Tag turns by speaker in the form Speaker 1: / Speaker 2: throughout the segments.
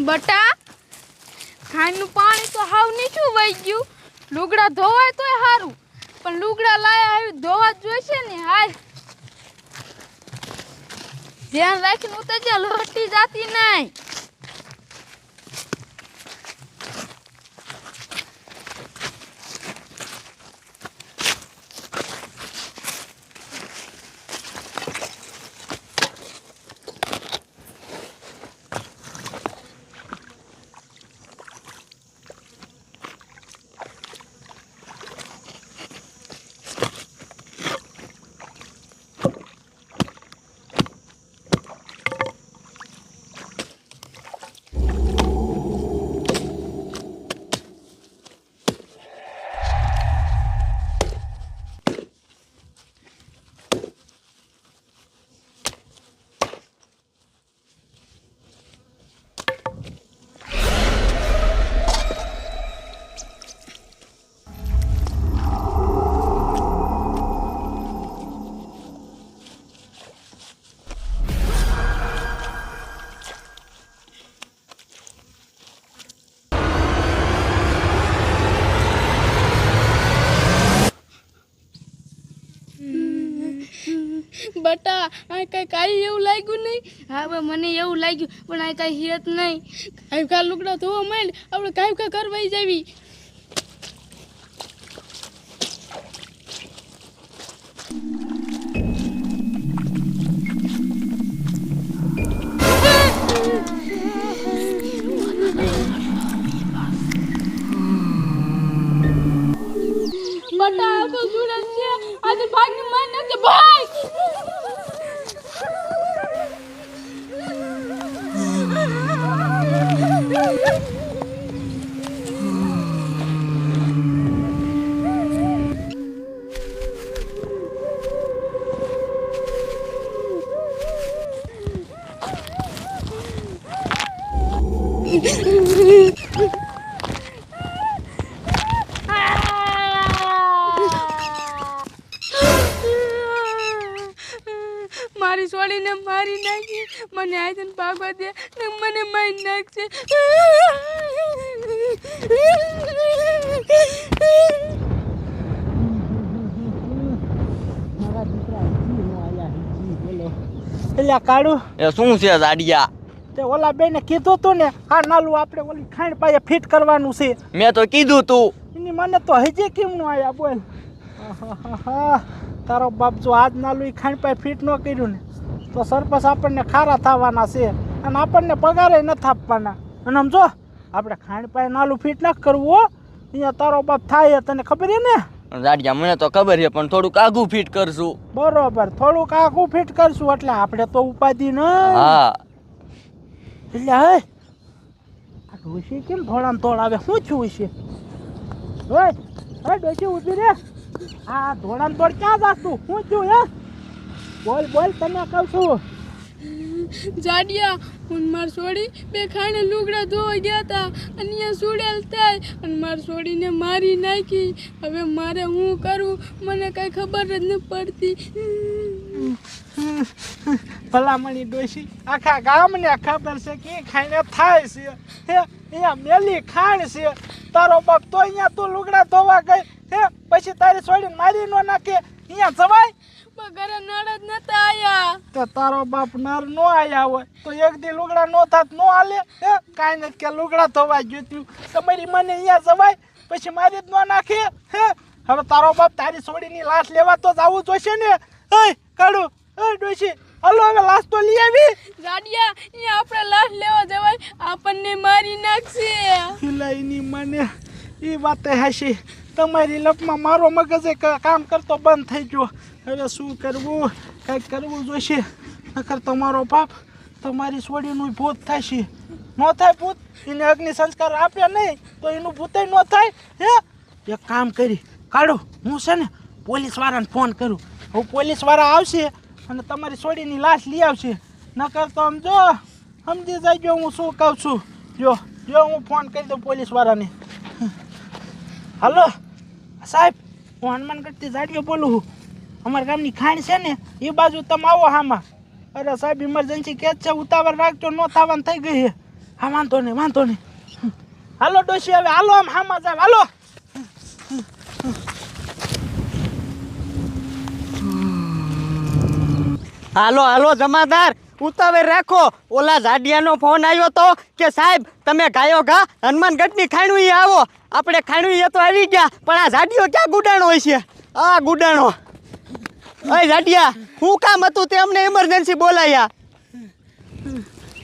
Speaker 1: બટા ખાંડનું પાણી તો હાવ નીચું વહી ગયું. લુગડા ધોવાય તોય સારું, પણ લુગડા લાયા આવી ધોવા જોઈશે ને. હાય ધ્યાન રાખીને ઉતરજે, લોટી જાતી નહીં. બટા આ કાંઈ એવું લાગ્યું નહીં. હા મને એવું લાગ્યું, પણ આ કાંઈ હિયત નહીં. કાંઈ કા લુગડા ધોવા માંડ, આપણે કાંઈ કા કરવાઈ જાવી. બટા આ તો સુરત છે, આજે ભાગને માર નાખજે ભાઈ. મારી છોડીને મારી નાખી, મને આયતન ભાગવા દે ને મને મારી નાખશે.
Speaker 2: એટલે કાળું
Speaker 3: એ શું છે જાડિયા?
Speaker 2: તે ઓલા બેને કીધું તું ને આ નાલું આપણે ઓલી ખાંડ પાસે ફિટ કરવાનું છે.
Speaker 3: મેં તો કીધું તું.
Speaker 2: એની મને તો હજી કેમ નો આયા બોલ. તારો બાપ જો આજ નાલું ખાંડ પાસે ફિટ ન કર્યું ને તો સરપંચ આપણને ખારા થવાના છે અને આપણને પગારે નથી આપવાના. અને આમ જો આપણે ખાંડ પાસે નાલું ફિટ ન કરવું હો, અહીંયા તારો બાપ થાય તને ખબર છે ને?
Speaker 3: જાડિયા મને તો ખબર છે, પણ થોડુંક આઘું ફિટ કરશું.
Speaker 2: બરોબર, થોડુંક આઘું ફિટ કરશું એટલે આપણે તો ઉપાધિ ન.
Speaker 3: હા
Speaker 2: એટલે હે આ ડોશી કેમ થોડામ તોડ આવે? શું થયું છે? ઓય હે ડોશી ઊભી રે. આ ધોળામ તોડ ક્યાં જાસ તું? શું થયું હે? બોલ બોલ, તને કહું છું.
Speaker 1: જાડિયા હું માર છોડી બે ખાઈને લુગડા ધોવા ગયા હતા અને અહીંયા સુડેલ થાય અને માર છોડીને મારી નાખી. હવે મારે શું કરું મને કાંઈ ખબર જ નથી પડતી.
Speaker 2: ભલામણી ડોશી આખા ગામને ખબર છે કે ખાઈને થાય છે. હે અહીંયા મેલી ખાણ છે. તારો બાપ તો અહીંયા તું લુગડા ધોવા ગઈ હે, પછી તારી છોડીને મારી ન નાખે અહીંયા જવાય?
Speaker 1: ઘરે નળ જ નતા આયા.
Speaker 2: તો તારો બાપ નર નો આયા હોય તો એક દી લુગડા નો થાત નો હાલે? હે કાંઈ નથી કે લુગડા ધોવા ગયું તમારી મને અહીંયા જવાય પછી મારી જ ન નાખે. હે હવે તારો બાપ તારી છોડીની લાશ લેવા તો જવું જોઈશે ને. એ કાઢું એ ડોશી હાલો હવે લાશ તો લઈ આવી.
Speaker 1: જાડિયા અહીંયા આપણે લાશ લેવા જવાય, આપણને મારી નાખશે.
Speaker 2: હિલાઈની મને એ વાત હાશી. તમારી લપમાં મારો મગજ કામ કરતો બંધ થઈ ગયો. હવે શું કરવું? કંઈક કરવું જોઈશે, નકર તમારો બાપ તમારી છોડીનું ભૂત થશે. ન થાય ભૂત, એને અગ્નિ સંસ્કાર આપ્યા નહીં તો એનું ભૂતે ન થાય. હે એક કામ કરી કાઢો, હું છે ને પોલીસવાળાને ફોન કરું. હું પોલીસવાળા આવશે અને તમારી છોડીની લાશ લઈ આવશે. નકર તો આમ જો સમજી જાય હું શું કહું છું. જો જો હું ફોન કરી દઉં પોલીસવાળાને. હલો સાહેબ, હું હનુમાનગઢથી જાડિયો બોલું છું. અમારા ગામની ખાણ છે ને એ બાજુ તમે આવો હામાં. અરે સાહેબ ઇમરજન્સી કેસ છે, ઉતાવળ રાખજો, નો થવાનું થઈ ગઈ છે. હા વાંધો નહીં હાલો ડોશી હવે હાલો આમ હામાં જાય હાલો
Speaker 4: હાલો હાલો જમાદાર ઉતાવળ રાખો ઓલા જાડિયાનો ફોન આવ્યો તો કે સાહેબ તમે ગાયો ઘા હનુમાનગઢની ખાણું ઈ આવો આપણે ખાણું એ તો આવી ગયા પણ આ જાડિયો ક્યાં ગુડાણો હોય છે આ ગુડાણો ઓય જાડિયા શું કામ હતું તે અમને ઇમરજન્સી બોલાયા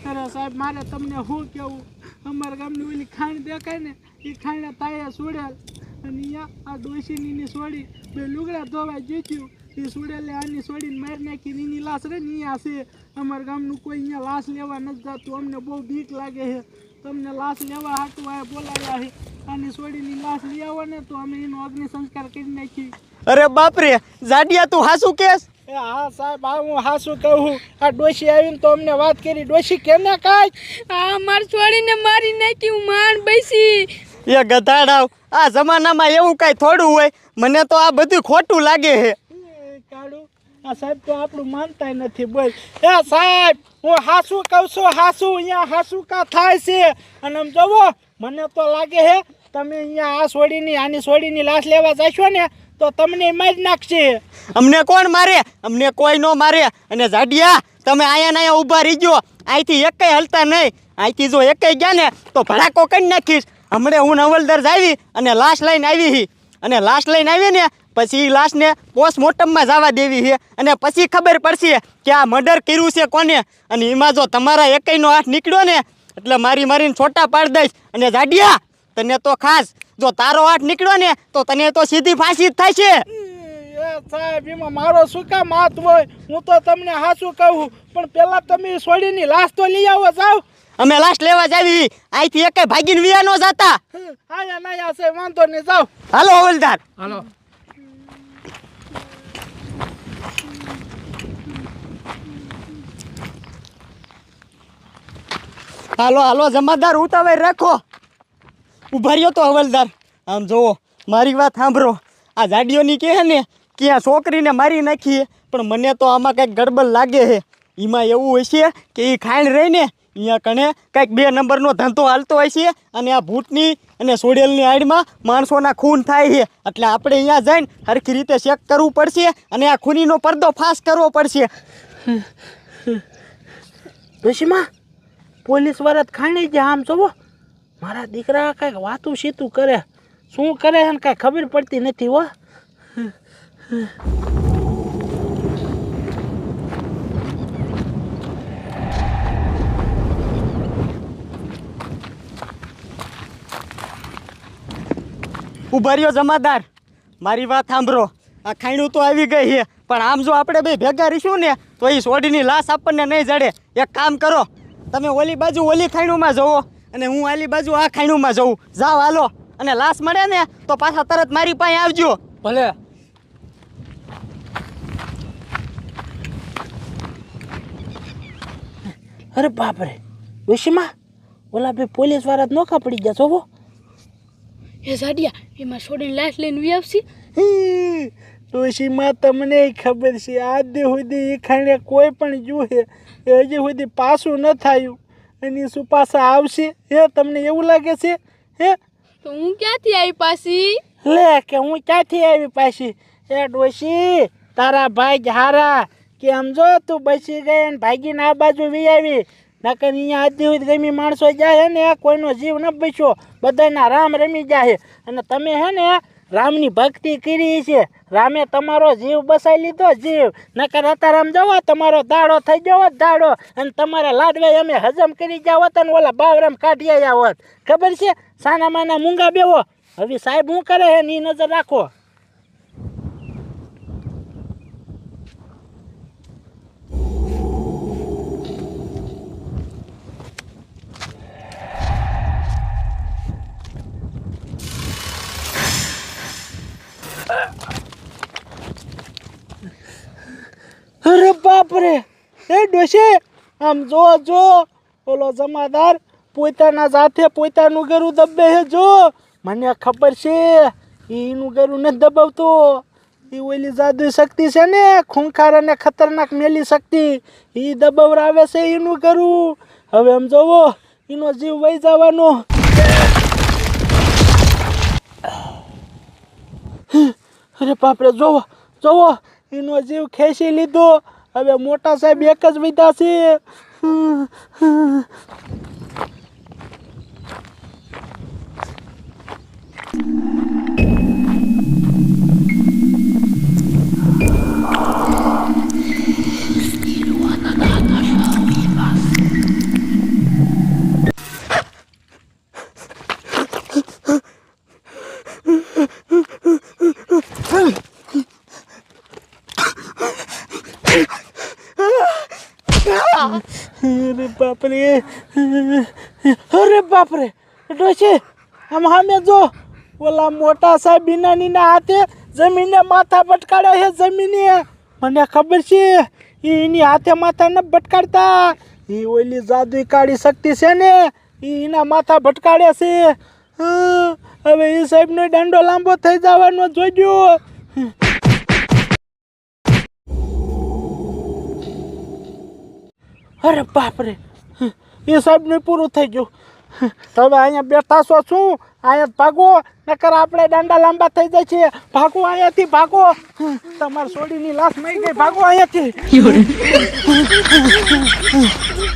Speaker 2: અરે સાહેબ મારે તમને શું કેવું અમારા ગામની ઓલી ખાણ દેખાય ને એ ખાણે તાયા છોડેલ અને અહીંયા આ ડોશીની છોડી બે લુગડા ધોવા જીત્યું એ છોડેલે આની છોડીને મારી નાખી એની લાશ રે ને અહીંયા છે અમારા ગામનું કોઈ અહીંયા લાશ લેવા નથી જતું અમને બહુ બીક લાગે છે તમને લાશ લેવા હાટું આ બોલાવ્યા છે આની છોડીની લાશ લઈ આવો ને તો અમે એનો અગ્નિ સંસ્કાર કરી નાખી
Speaker 4: અરે બાપરે જાડિયા તું હાસું કેસ
Speaker 2: એ હા સાહેબ આ હું હાસું કહું આ ડોશી આવીને તો અમને વાત કરી ડોશી કેને કાંઈ
Speaker 1: આ મારી છોડીને મારી નાખી હું માંડ બેસી
Speaker 4: એ ગધાડાવ આ જમાનામાં એવું કાંઈ થોડું હોય મને તો આ બધું ખોટું લાગે છે
Speaker 2: કાળું આ સાહેબ તો આપણું માનતાય નથી બોલ એ સાહેબ હું હાસું કહું છું હાસું અહીંયા હાસું કા થાય છે અને આમ જોવો મને તો લાગે છે તમે અહીંયા આ છોડીની આની છોડીની લાશ લેવા જશો ને તો તમને મારી નાખશે
Speaker 4: અમને કોણ મારે અમને કોઈ ન મારે અને જાડિયા તમે અહીંયા ઊભા રહીજો અહીંથી એકેય હલતા નહીં અહીંથી જો એકેય ગયા ને તો ભડાકો કરી નાખીશ હમણે હું નવલદર જાવી અને લાશ લઈને આવી હી અને લાશ લઈને આવી ને પછી એ લાશને પોસ્ટમોર્ટમમાં જવા દેવી છે અને પછી ખબર પડશે કે આ મર્ડર કર્યું છે કોને અને એમાં જો તમારા એકેયનો હાથ નીકળ્યો ને એટલે મારીને છોટા પાડી દઈશ અને જાડિયા તને તો ખાસ જો તારો હાથ નીકળ્યો ને તો તને તો સીધી ફાંસી જ થાય છે
Speaker 2: સાહેબ એમાં મારો શું કામ હાથ હોય હું તો તમને હાસું કહું પણ પેલા તમે છોડીની લાશ તો લઈ આવો જાવ
Speaker 4: અમે લાશ લેવા જાવી અહીંથી એકે ભાગીને વિયા ન જાતા
Speaker 2: આયા ના છે વાંધો નહીં જાવ
Speaker 4: હાલો હવલદાર
Speaker 2: હાલો
Speaker 4: હાલો હાલો જમાદાર ઉતાવળ રાખો ઉભા રહ્યો તો હવલદાર આમ જોવો મારી વાત સાંભળો આ જાડીઓની કહે ને કે આ છોકરીને મારી નાખીએ પણ મને તો આમાં કંઈક ગડબડ લાગે છે એમાં એવું હોય છે કે એ ખાણ રહીને અહીંયા કણે કંઈક 2 નંબરનો ધંધો હાલતો હોય છે અને આ ભૂતની અને સોડેલની આડમાં માણસોના ખૂન થાય છે એટલે આપણે અહીંયા જઈને સરખી રીતે ચેક કરવું પડશે અને આ ખૂનીનો પડદો ફાસ કરવો પડશે
Speaker 2: ડોશીમાં પોલીસ વાળા ખાણી જાય આમ જોવો મારા દીકરા કાંઈક વાતું સીતું કરે શું કરે છે ને કાંઈ ખબર પડતી નથી હો
Speaker 4: ઉભા રહ્યો જમાદાર મારી વાત સાંભળો આ ખાણું તો આવી ગઈ છે પણ આમ જો આપણે બે ભેગા રહીશું ને તો એ સોડીની લાશ આપણને નહીં જડે એક કામ કરો તમે ઓલી બાજુ ઓલી ખાણુંમાં જવો અને હું આલી બાજુ આ ખાણુંમાં જઉં જાઓ હાલો અને લાશ મળે ને તો પાછા તરત મારી પાસે આવજો
Speaker 3: ભલે
Speaker 2: અરે બાપરે ડોશીમાં ઓલા બે પોલીસ વાળા નોખા પડી ગયા છો
Speaker 1: એ જાડિયા એમાં છોડીને લાશ લઈને વી આવશે
Speaker 2: ડોશીમાં તમને ખબર છે આજ સુધી એ ખાણે કોઈ પણ જુએ એ હજી સુધી પાછું ન થયું એની શું પાછા આવશે હે તમને એવું લાગે છે હે
Speaker 1: તો હું ક્યાંથી આવી પાછી
Speaker 2: લે કે હું ક્યાંથી આવી પાછી એ ડોશી તારા ભાઈ હારા કે આમ જો તું બસી ગઈ અને ભાગીને આ બાજુ વી આવી નકર અહીંયા આદી હોય ગમી માણસો જાય ને કોઈનો જીવ ન બચ્યો બધાના રામ રમી જાય અને તમે હે ને રામની ભક્તિ કરી છે રામે તમારો જીવ બસાઈ લીધો જીવ નકર અત્યારે આમ જવો તમારો દાડો થઈ ગયો દાડો અને તમારા લાડવે અમે હજમ કરી જાવ ને ઓલા બાવરામ કાઢી આવ્યા હોત ખબર છે સાના માના મૂંગા બેવો હવે સાહેબ શું કરે હે ની નજર રાખો અરે બાપરે એ ડોશી આમ જો ઓલો જમાદાર પોતાના સાથે પોતાનું ગરું દબે છે જો મને ખબર છે એનું ગરું નથી દબાવતો એ ઓલી જાદુ શક્તિ છે ને ખૂંખાર અને ખતરનાક મેલી શક્તિ એ દબાવરાવે છે એનું ગરું હવે આમ જોવો એનો જીવ વહી જવાનો. અરે બાપરે, જોવો જોવો, એનો જીવ ખેંચી લીધો. હવે મોટા સાહેબ એક જ વિધા છે. અરે બાપરે, અરે બાપરે, ડોશી આમ સામે જો, ઓલા મોટા સાહેબ બીનાનીના હાથે જમીને માથા ભટકાડ્યા છે. જમીને મને ખબર છે એની હાથે માથા ન ભટકાડતા, એ ઓલી જાદુઈ કાળી શક્તિ છે ને, એના માથા ભટકાડે છે. હવે એ સાહેબનો દંડો લાંબો થઈ જવાનો જોજો. અરે બાપરે, એ સાહેબને પૂરું થઈ ગયું. હવે અહીંયા બેઠા છો શું? અહીંયા ભાગો, નકર આપણે દાંડા લાંબા થઈ જાય છે. ભાગો અહીંયાથી, ભાગો. તમારી છોડીની લાશ મરી ગઈ, ભાગો અહીંયાથી.